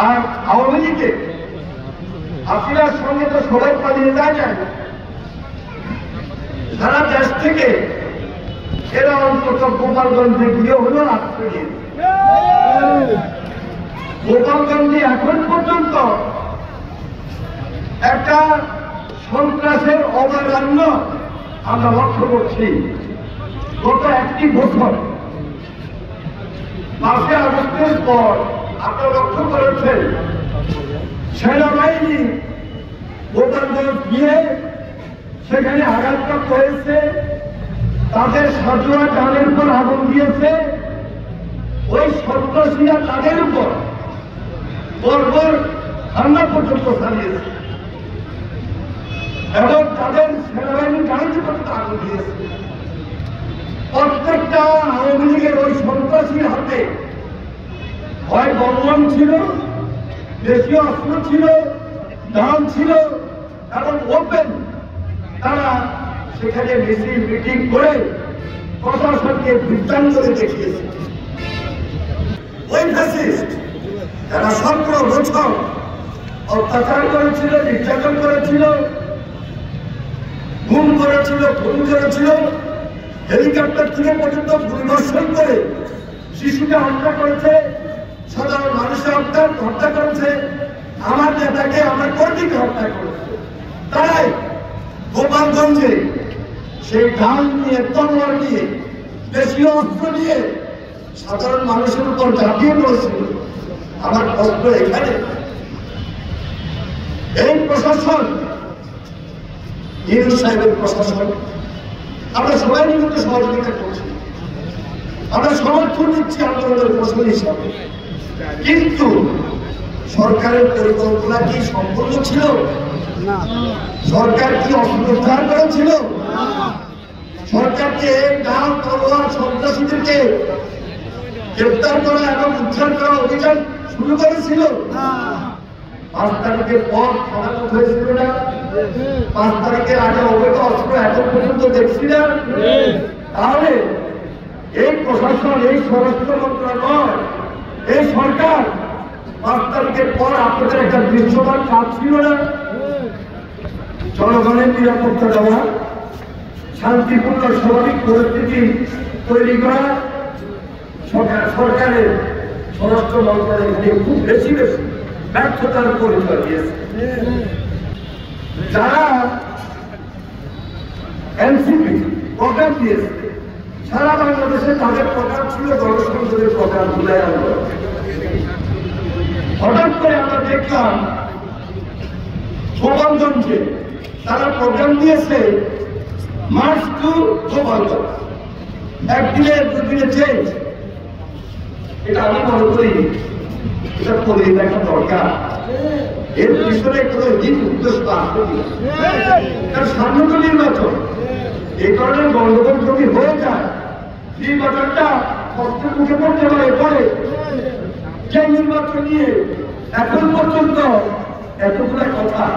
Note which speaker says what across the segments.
Speaker 1: আর আওয়ামী লীগে হাসিনার সঙ্গে তো সবাই পালিয়ে যায় না, সারা দেশ থেকে এরা অন্তত গোপালগঞ্জে গিয়ে হলো আশ্রয় নিয়ে। গোপালগঞ্জে এখন পর্যন্ত একটা সন্ত্রাসের অবদান্য আমরা লক্ষ্য করছি। গত একটি বছর 5 আগস্টের পর আপনারা লক্ষ্য করেছেন সেনাবাহিনী গোপালগঞ্জ গিয়ে সেখানে আঘাতপ্রাপ্ত হয়েছে, তাদের সাজোয়া জানের উপর আগুন দিয়েছে, ওই সন্ত্রাসীরা তাদের উপর বর্বর হামলা পর্যন্ত চালিয়েছে এবং তাদের সেনাবাহিনী গাড়িতে পর্যন্ত আগুন দিয়েছে। প্রত্যেকটা আওয়ামী লীগের ওই সন্ত্রাসীর হাতে হয় বর্মন ছিল, দেশীয় অস্ত্র ছিল, ধান ছিল এবং ওপেন তারা সেখানে মিছিল মিটিং করে প্রশাসনকে বিভ্রান্ত করে দেখিয়েছে। ওই ফ্যাসিস্ট যারা 17 বছর অত্যাচার করেছিল, নির্যাতন করেছিল, গুম করেছিল, খুন করেছিল, হেলিকপ্টার থেকে পর্যন্ত পরিদর্শন করে শিশুকে হত্যা করেছে, সাধারণ মানুষের হত্যা করেছে, আমার নেতাকে, আমার কর্মীকে হত্যা করেছে। তারাই গোপালগঞ্জে সেই ঢাল নিয়ে, তলোয়ার নিয়ে, দেশীয় অস্ত্র নিয়ে সাধারণ মানুষের উপর ঝাঁপিয়ে পড়েছিল। আমার প্রশ্ন এখানে, এই প্রশাসন, ইউনূস সাহেবের প্রশাসন, আমরা সবাই নিয়মিত সহযোগিতা করছি, আমরা সমর্থন দিচ্ছি আন্দোলনের ফসল হিসাবে, কিন্তু সরকারের পরিকল্পনা কি সম্পূর্ণ ছিল? সরকার কি অস্ত্রোদ্ধার করেছিল? সরকারকে ডাল তলোয়ার সন্ত্রাসীদেরকে গ্রেপ্তার করা এবং উদ্ধার করা অভিযান শুরু করেছিল? 5 তারিখের পর ফলাফল হয়েছিল না? 5 তারিখের আগে অবৈধ অস্ত্র এখন পর্যন্ত দেখছি না? তাহলে এই প্রশাসন, এই স্বরাষ্ট্র মন্ত্রণালয়, এই সরকার 5 তারিখের পর আপনাদের একটা দৃশ্যমান কাজ ছিল না? জনগণের নিরাপত্তা দেওয়া, শান্তিপূর্ণ স্বাভাবিক পরিস্থিতি তৈরি করা, সরকারের স্বরাষ্ট্র মন্ত্রণালয় এখানে খুব বেশি ব্যর্থতার পরিচয় দিয়েছে। যারা এনসিপি প্রোগ্রাম দিয়েছে সারা বাংলাদেশে, তাদের প্রোগ্রাম ছিল গণসংযোগের প্রোগ্রাম জুলাই আন্দোলন। হঠাৎ করে আমরা দেখলাম গোপালগঞ্জে তারা প্রোগ্রাম দিয়েছে মার্চ টু গোপালগঞ্জ, একদিনে 2 দিনে চেঞ্জ। এটা আমি মনে করি এটা করে দেখা দরকার। এর পিছনে কোনো দিন উদ্দেশ্য আসবে, কারণ সামনে তো নির্বাচন, এই কারণে গণ্ডগোল যদি হয়ে যায়, নির্বাচনটা কষ্টের মুখে পড়তে পারে। পরে যে নির্বাচন নিয়ে এখন পর্যন্ত এতগুলো কথা,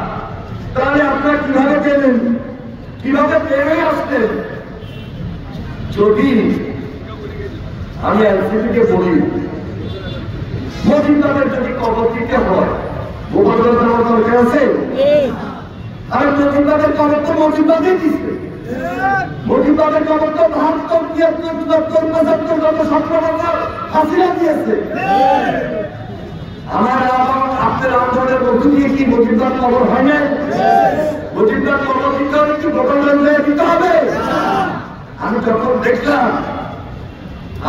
Speaker 1: তাহলে আপনারা কিভাবে গেলেন, কিভাবে পেরে আসতেন? যদি আমি এনসিপিকে বলি, মজুমদারের যদি কবর দিতে হয়, গোপালগঞ্জ আমার দরকার আছে? আর মজুমদারের কবর তো মজুমদারই দিচ্ছে। মজুমদারের কবর তো 72, 73, 74 গত 17 বছর হাসিনা দিয়েছে। আমার আপনার আন্দোলনের মধ্য দিয়ে কি মজুমদার কবর হয় না? মজুমদার কবর দিতে হলে কি গোপালগঞ্জে দিতে হবে?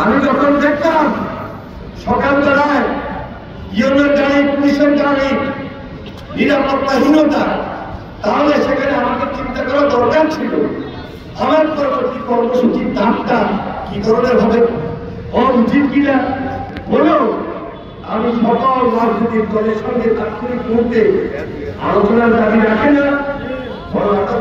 Speaker 1: আমি যখন দেখলাম সকালবেলায় ইউনিয়ন গাড়ি, পুলিশের গাড়ি, নিরাপত্তাহীনতা, তাহলে সেখানে আমাকে চিন্তা করা দরকার ছিল আমার পরবর্তী কর্মসূচির দামটা কি ধরনের হবে, উচিত কিনা। বলো, আমি সকল রাজনৈতিক দলের সঙ্গে তাৎক্ষণিক মুহূর্তে আলোচনার দাবি রাখে না, বড় একটা